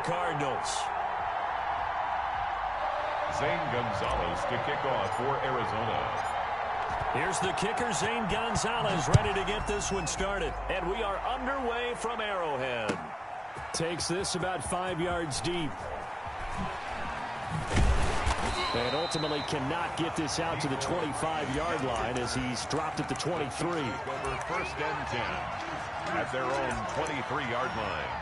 Cardinals. Zane Gonzalez to kick off for Arizona. Here's the kicker, Zane Gonzalez, ready to get this one started. And we are underway from Arrowhead. Takes this about 5 yards deep. And ultimately cannot get this out to the 25-yard line as he's dropped at the 23. Over first and 10 at their own 23-yard line.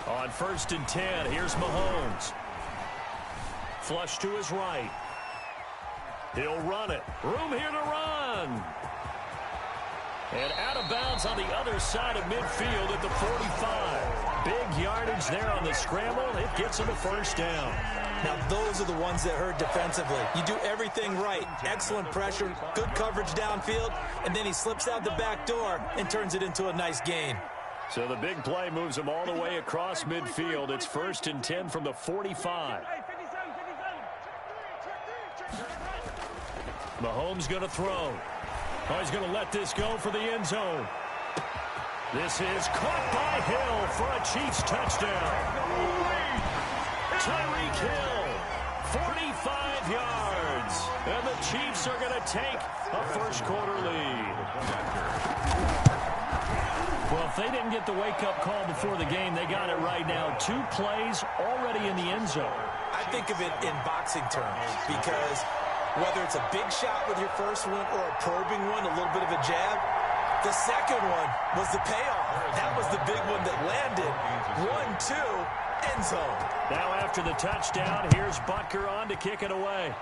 On first and 10, here's Mahomes. Flush to his right. He'll run it. Room here to run. And out of bounds on the other side of midfield at the 45. Big yardage there on the scramble. It gets him a first down. Now, those are the ones that hurt defensively. You do everything right. Excellent pressure, good coverage downfield, and then he slips out the back door and turns it into a nice gain. So the big play moves him all the way across midfield. It's first and 10 from the 45. Mahomes going to throw. Oh, he's going to let this go for the end zone. This is caught by Hill for a Chiefs touchdown. Tyreek Hill, 45 yards. And the Chiefs are going to take a first-quarter lead. Well, if they didn't get the wake-up call before the game, they got it right now. 2 plays already in the end zone. I think of it in boxing terms because whether it's a big shot with your first one or a probing one, a little bit of a jab, the second one was the payoff. That was the big one that landed. 1-2, end zone. Now after the touchdown, here's Butker on to kick it away.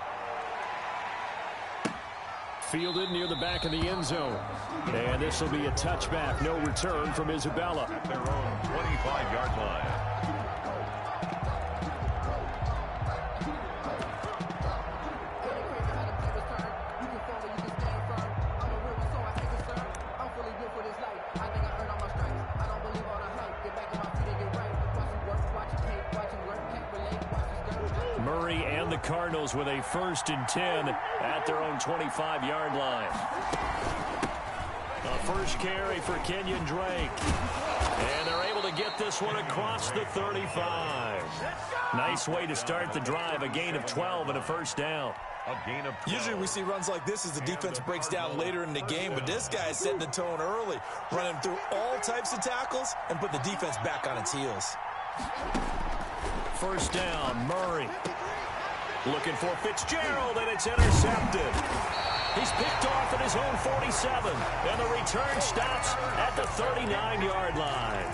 Fielded near the back of the end zone. And this will be a touchback. No return from Isabella. At their own 25-yard line. Murray and the Cardinals with a first and 10 at their own 25-yard line. A first carry for Kenyon Drake. And they're able to get this one across the 35. Nice way to start the drive. A gain of 12 and a first down. Usually we see runs like this as the defense breaks down later in the game, but this guy is setting the tone early, running through all types of tackles and put the defense back on its heels. First down, Murray. Looking for Fitzgerald, and it's intercepted. He's picked off at his own 47, and the return stops at the 39-yard line.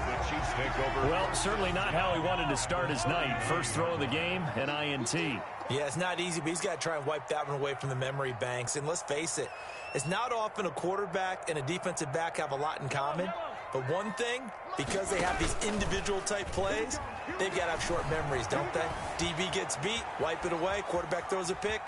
Well, certainly not how he wanted to start his night. First throw of the game, an INT. Yeah, it's not easy, but he's got to try and wipe that one away from the memory banks. And let's face it, it's not often a quarterback and a defensive back have a lot in common. But one thing, because they have these individual-type plays, they've got to have short memories, don't they? DB gets beat, wipe it away, quarterback throws a pick.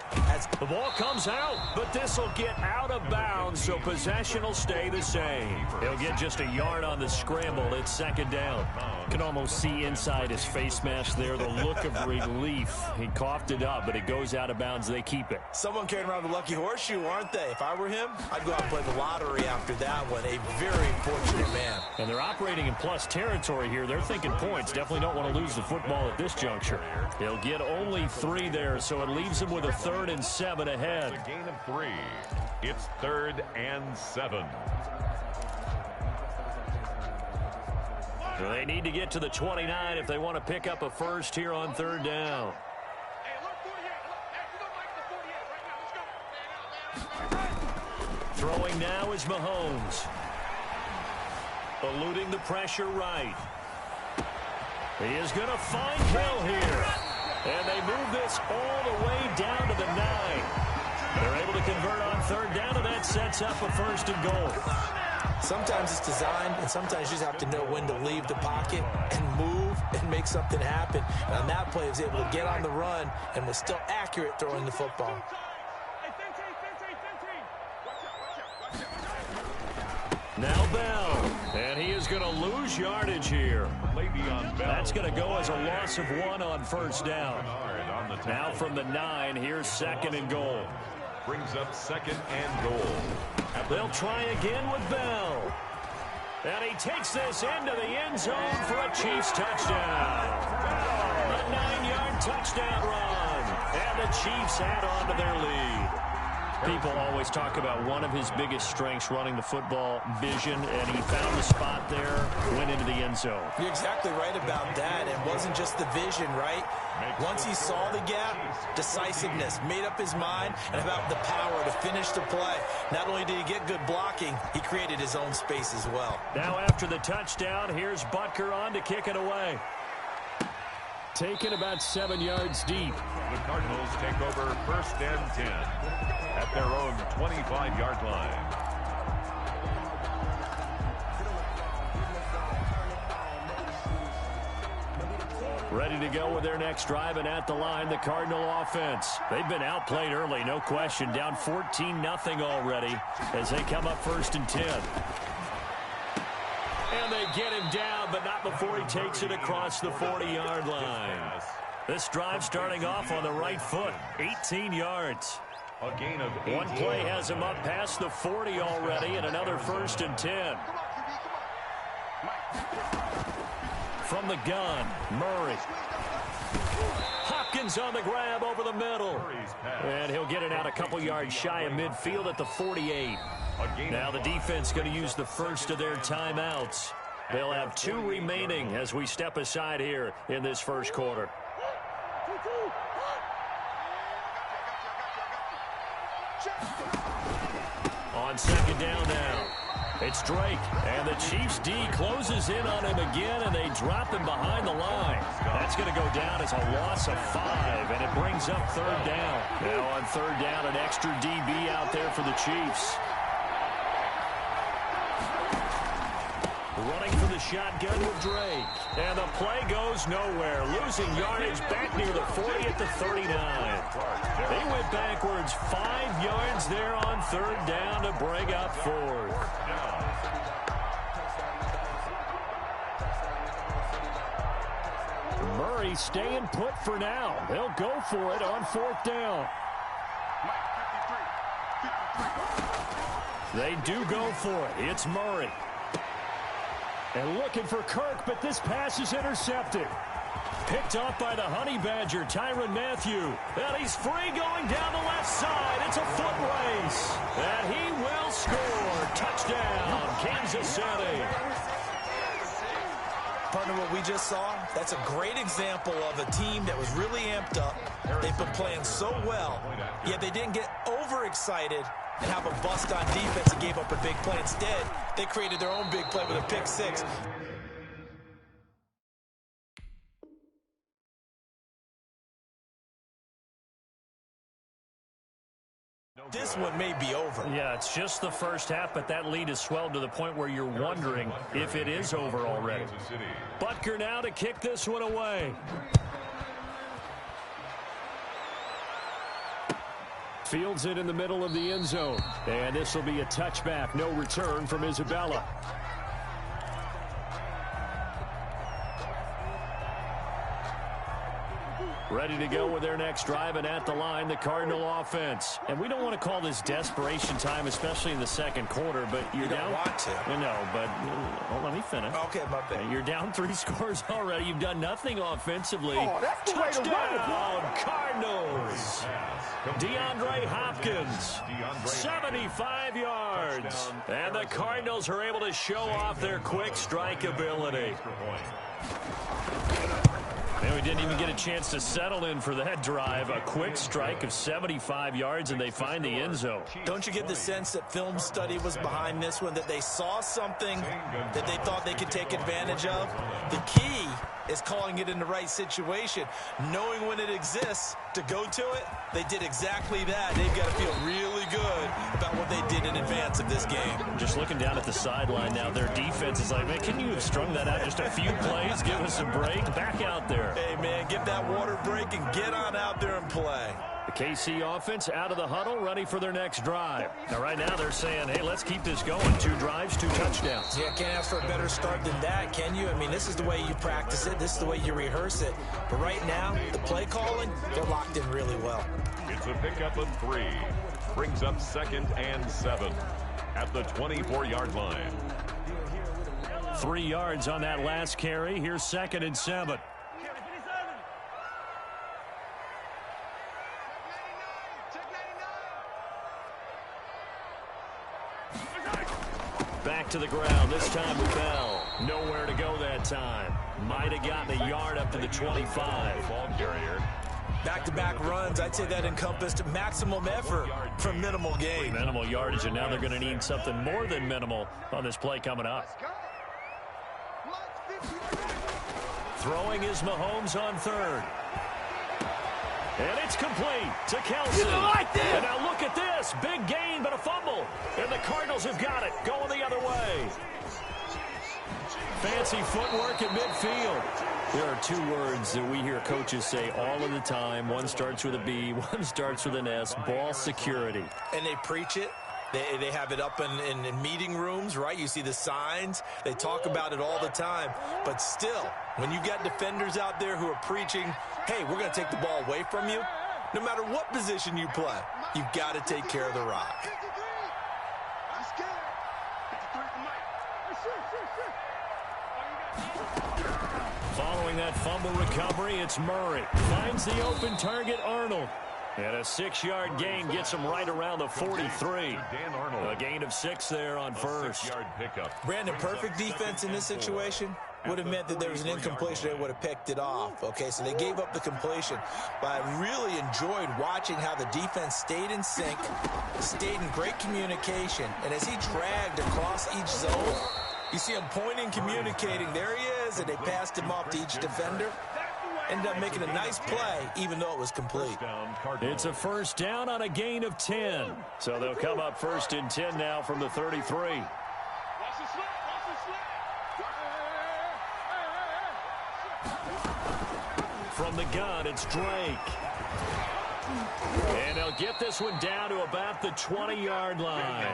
The ball comes out, but this will get out of bounds, so possession will stay the same. He'll get just a yard on the scramble. It's second down. You can almost see inside his face mask there the look of relief. He coughed it up, but it goes out of bounds. They keep it. Someone carrying around the lucky horseshoe, aren't they? If I were him, I'd go out and play the lottery after that one. A very fortunate man. And they're operating in plus territory here. They're thinking points. Definitely don't want to lose the football at this juncture. He'll get only 3 there, so it leaves him with a 3rd and 7 ahead. A gain of 3. It's 3rd and 7. So they need to get to the 29 if they want to pick up a first here on 3rd down. Throwing now is Mahomes. Eluding the pressure right. He is going to find Hill here. And they move this all the way down to the 9. They're able to convert on 3rd down, and that sets up a 1st and goal. Sometimes it's designed, and sometimes you just have to know when to leave the pocket and move and make something happen. And on that play, he was able to get on the run and was still accurate throwing the football. Now Bell. And he is going to lose yardage here. That's going to go as a loss of 1 on first down. Now from the 9, here's 2nd and goal. Brings up 2nd and goal. They'll try again with Bell. And he takes this into the end zone for a Chiefs touchdown. A 9-yard touchdown run. And the Chiefs add on to their lead. People always talk about one of his biggest strengths, running the football, vision, and he found the spot there, went into the end zone. You're exactly right about that. It wasn't just the vision, right? Once he saw the gap, decisiveness, made up his mind, and about the power to finish the play. Not only did he get good blocking, he created his own space as well. Now after the touchdown, here's Butker on to kick it away. Taken about 7 yards deep. The Cardinals take over 1st and 10 at their own 25-yard line. Ready to go with their next drive, and at the line, the Cardinal offense. They've been outplayed early, no question. Down 14-0 already as they come up 1st and 10. And they get him down, but not before he takes it across the 40-yard line. This drive starting off on the right foot, 18 yards. A gain of 18. One play has him up past the 40 already, and another 1st and 10. From the gun, Murray. Hopkins on the grab over the middle. And he'll get it out a couple yards shy of midfield at the 48. Now the defense going to use the first of their timeouts. They'll have 2 remaining as we step aside here in this first quarter. On 2nd down now. It's Drake, and the Chiefs D closes in on him again, and they drop him behind the line. That's going to go down as a loss of 5, and it brings up 3rd down. Now on 3rd down, an extra DB out there for the Chiefs. Running for the shotgun with Drake. And the play goes nowhere. Losing yardage back near the 40 at the 39. They went backwards 5 yards there on 3rd down to bring up 4th. Murray staying put for now. They'll go for it on 4th down. They do go for it. It's Murray. And looking for Kirk, but this pass is intercepted. Picked off by the Honey Badger, Tyrann Mathieu. And he's free going down the left side. It's a foot race. And he will score. Touchdown, Kansas City. Partner, what we just saw, that's a great example of a team that was really amped up. They've been playing so well, yet they didn't get overexcited and have a bust on defense and gave up a big play. Instead, they created their own big play with a pick 6. This one may be over. Yeah, it's just the first half, but that lead has swelled to the point where you're wondering if it is over already. Butker now to kick this one away. Fields it in the middle of the end zone. And this will be a touchback. No return from Isabella. Ready to go with their next drive, and at the line, the Cardinal offense. And we don't want to call this desperation time, especially in the second quarter, but you're down. You don't want to. No, but let me finish. Okay, my bad. You're down 3 scores already. You've done nothing offensively. Oh, that's the way to run it. Cardinals. DeAndre Hopkins, 75 yards. And the Cardinals are able to show off their quick strike ability. And we didn't even get a chance to settle in for that drive. A quick strike of 75 yards, and they find the end zone. Don't you get the sense that film study was behind this one, that they saw something that they thought they could take advantage of? The key is calling it in the right situation, knowing when it exists to go to it. They did exactly that. They've got to feel really really good about what they did in advance of this game. Just looking down at the sideline now, their defense is like, man, can you have strung that out just a few plays? Give us a break. Back out there. Hey, man, give that water break and get on out there and play. The KC offense out of the huddle, ready for their next drive. Now, right now, they're saying, hey, let's keep this going. 2 drives, 2 touchdowns. Yeah, can't ask for a better start than that, can you? I mean, this is the way you practice it. This is the way you rehearse it. But right now, the play calling, they're locked in really well. It's a pickup of 3. Brings up 2nd and 7 at the 24-yard line. 3 yards on that last carry. Here's 2nd and 7. Back to the ground, this time with Bell. Nowhere to go that time. Might have gotten a yard up to the 25. Ball carrier. Back-to-back runs, I'd say that encompassed maximum effort for minimal gain. Minimal yardage, and now they're going to need something more than minimal on this play coming up. Throwing is Mahomes on 3rd. And it's complete to Kelsey. And now look at this. Big gain, but a fumble. And the Cardinals have got it. Going the other way. Fancy footwork at midfield. There are 2 words that we hear coaches say all of the time. One starts with a B, one starts with an S. Ball security. And they preach it. They have it up in meeting rooms, right? You see the signs. They talk about it all the time. But still, when you got defenders out there who are preaching, hey, we're going to take the ball away from you, no matter what position you play, you've got to take care of the rock. Following that fumble recovery, it's Murray. Finds the open target, Arnold. And a 6-yard gain gets him right around the 43. Dan Arnold. A gain of 6 there on first. 6-yard pickup. Brandon, perfect defense in this situation would have meant that there was an incompletion. They would have picked it off. Okay, so they gave up the completion. But I really enjoyed watching how the defense stayed in sync, stayed in great communication. And as he dragged across each zone, you see him pointing, communicating. There he is, and they passed him off to each defender. Ended up making a nice play, even though it was complete. It's a first down on a gain of 10. So they'll come up 1st and 10 now from the 33. From the gun, it's Drake. And they'll get this one down to about the 20-yard line.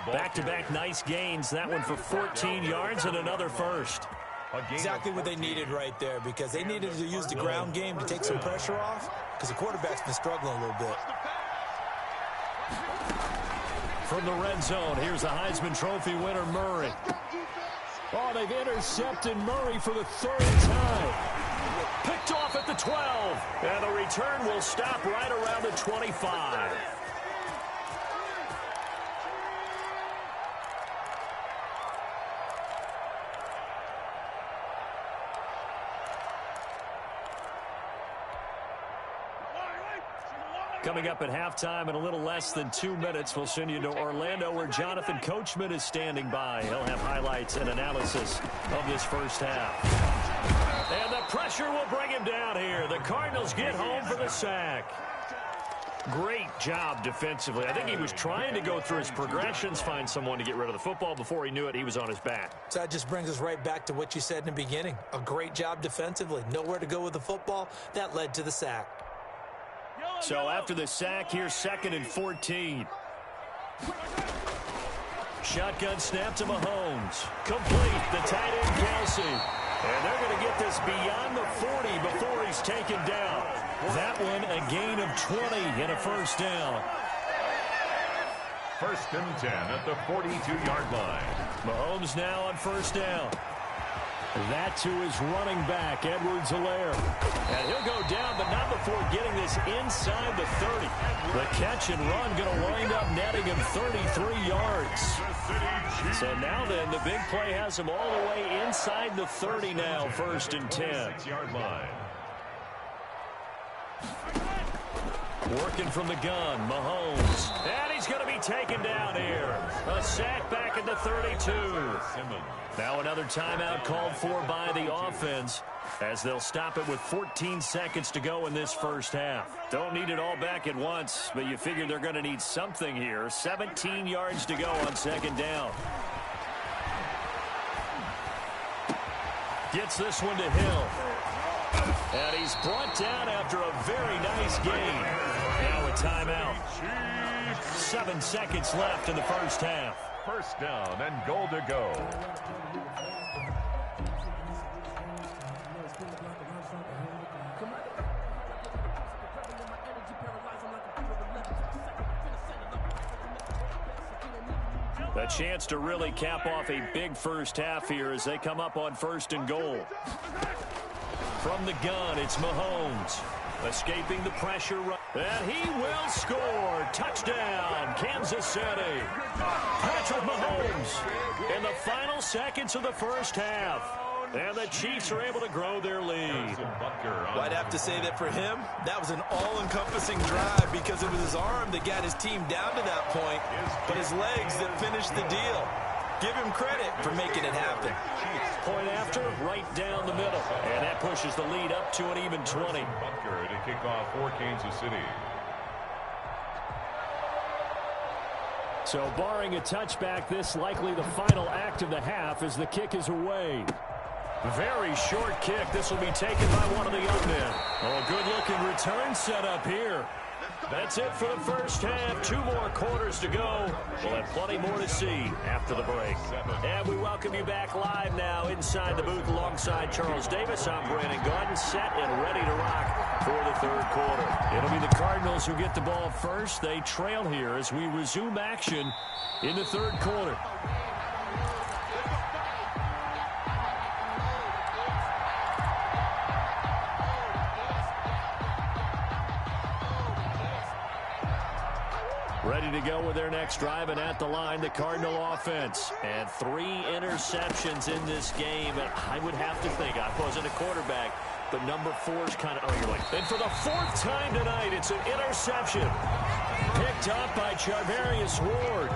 Back-to-back nice gains. That one for 14 yards and another first. Exactly what they needed right there, because they needed to use the ground game to take some pressure off, because the quarterback's been struggling a little bit. From the red zone, here's the Heisman Trophy winner, Murray. Oh, they've intercepted Murray for the 3rd time. Picked off at the 12. And the return will stop right around the 25. Coming up at halftime in a little less than 2 minutes, we'll send you to Orlando where Jonathan Coachman is standing by. He'll have highlights and analysis of this first half. And the pressure will bring him down here. The Cardinals get home for the sack. Great job defensively. I think he was trying to go through his progressions, find someone to get rid of the football. Before he knew it, he was on his back. So that just brings us right back to what you said in the beginning. A great job defensively. Nowhere to go with the football. That led to the sack. So after the sack, here's 2nd and 14. Shotgun snap to Mahomes. Complete. The tight end, Kelsey. And they're going to get this beyond the 40 before he's taken down. That one, a gain of 20 and a first down. 1st and 10 at the 42-yard line. Mahomes now on first down. That to his running back, Edwards-Helaire. And he'll go down, but not before getting this inside the 30. The catch and run going to wind up netting him 33 yards. So now then, the big play has him all the way inside the 30 now, 1st and 10. 6-yard line. Working from the gun, Mahomes. And he's going to be taken down here. A sack back at the 32. Now another timeout called for by the offense, as they'll stop it with 14 seconds to go in this first half. Don't need it all back at once, but you figure they're going to need something here. 17 yards to go on second down. Gets this one to Hill. And he's brought down after a very nice gain. Now a timeout. 7 seconds left in the first half. First down and goal to go. A chance to really cap off a big first half here as they come up on first and goal. From the gun, it's Mahomes. Escaping the pressure. And he will score. Touchdown, Kansas City. Patrick Mahomes in the final seconds of the first half. And the Chiefs are able to grow their lead. Well, I'd have to say that for him, that was an all-encompassing drive because it was his arm that got his team down to that point, but his legs that finished the deal. Give him credit for making it happen. Point after, right down the middle. And that pushes the lead up to an even 20. Butker to kick off for Kansas City. So barring a touchback, this likely the final act of the half as the kick is away. Very short kick. This will be taken by one of the young men. Oh, good-looking return set up here. That's it for the first half. 2 more quarters to go. We'll have plenty more to see after the break. And we welcome you back live now inside the booth alongside Charles Davis. I'm Brandon Gordon, set and ready to rock for the third quarter. It'll be the Cardinals who get the ball first. They trail here as we resume action in the third quarter. Ready to go with their next drive, and at the line, the Cardinal offense. And 3 interceptions in this game. And I would have to think, I wasn't a quarterback, but number 4's kind of, and for the 4th time tonight, it's an interception. Picked up by Charvarius Ward.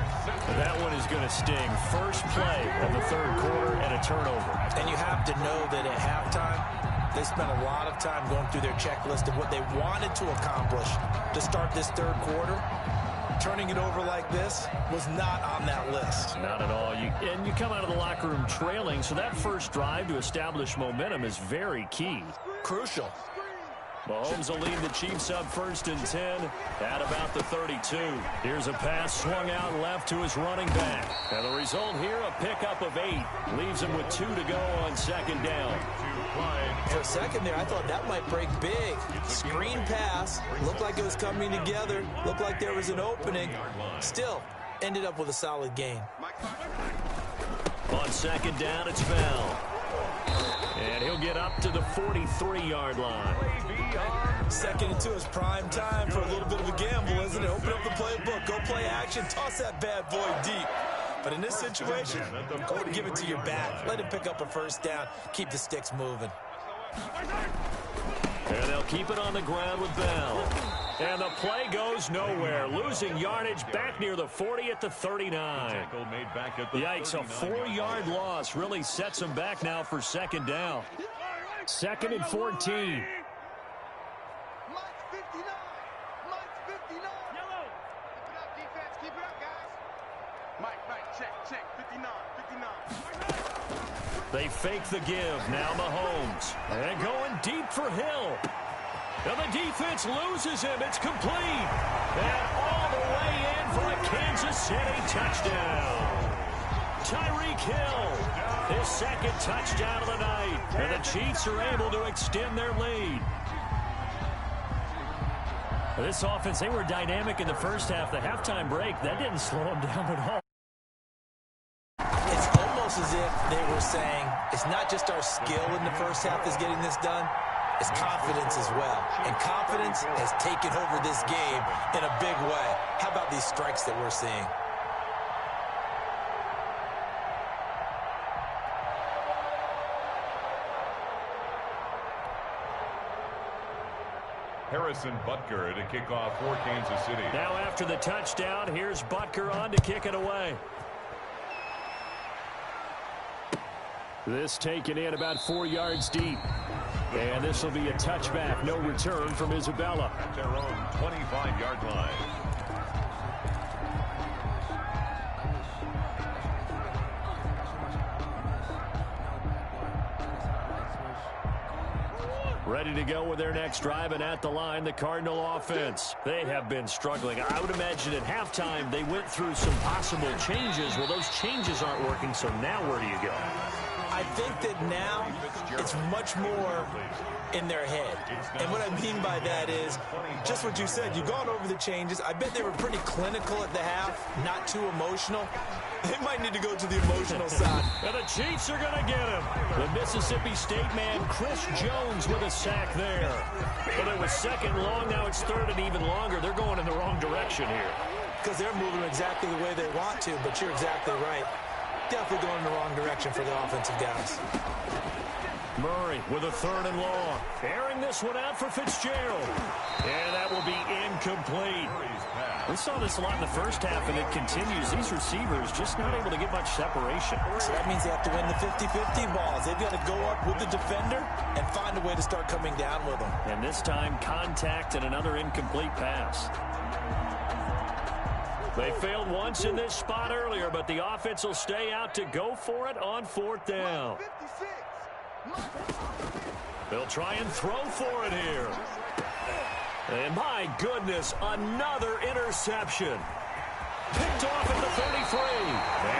And that one is going to sting. First play of the third quarter and a turnover. And you have to know that at halftime, they spent a lot of time going through their checklist of what they wanted to accomplish to start this third quarter. Turning it over like this was not on that list. Not at all. And you come out of the locker room trailing, so that first drive to establish momentum is very key. Crucial. Mahomes will lead the Chiefs up first and 10 at about the 32. Here's a pass swung out left to his running back. And the result here, a pickup of 8. Leaves him with 2 to go on second down. For a second there, I thought that might break big. Screen pass. Looked like it was coming together. Looked like there was an opening. Still, ended up with a solid gain. On second down, it's Bell. And he'll get up to the 43-yard line. Second and 2 is prime time for a little bit of a gamble, isn't it? Open up the playbook. Go play action. Toss that bad boy deep. But in this situation, go and give it to your back. Let him pick up a first down. Keep the sticks moving. And they'll keep it on the ground with Bell. And the play goes nowhere. Losing yardage back near the 40 at the 39. Yikes, a 4-yard loss really sets them back now for second down. Second and 14. They fake the give. Now Mahomes. And going deep for Hill. And the defense loses him. It's complete. And all the way in for a Kansas City touchdown. Tyreek Hill, his second touchdown of the night. And the Chiefs are able to extend their lead. This offense, they were dynamic in the first half. The halftime break, that didn't slow them down at all. It's almost as if they were saying, it's not just our skill in the first half that's getting this done, it's confidence as well. And confidence has taken over this game in a big way. How about these strikes that we're seeing? Harrison Butker to kick off for Kansas City. Now after the touchdown, here's Butker on to kick it away. This taken in about 4 yards deep. And this will be a touchback. No return from Isabella. At their own 25-yard line. Ready to go with their next drive, and at the line, the Cardinal offense. They have been struggling. I would imagine at halftime they went through some possible changes. Well, those changes aren't working, so now where do you go? I think that now it's much more in their head. And what I mean by that is just what you said. You've gone over the changes. I bet they were pretty clinical at the half, not too emotional. They might need to go to the emotional side. And the Chiefs are going to get him. The Mississippi State man, Chris Jones, with a sack there. But it was second long. Now it's third and even longer. They're going in the wrong direction here. Because they're moving exactly the way they want to, but you're exactly right. Definitely going in the wrong direction for the offensive guys. Murray with a third and long. Airing this one out for Fitzgerald. And that will be incomplete. We saw this a lot in the first half, and it continues. These receivers just not able to get much separation. So that means they have to win the 50-50 balls. They've got to go up with the defender and find a way to start coming down with them. And this time, contact and another incomplete pass. They failed once in this spot earlier, but the offense will stay out to go for it on fourth down. They'll try and throw for it here. And my goodness, another interception. Picked off at the 33.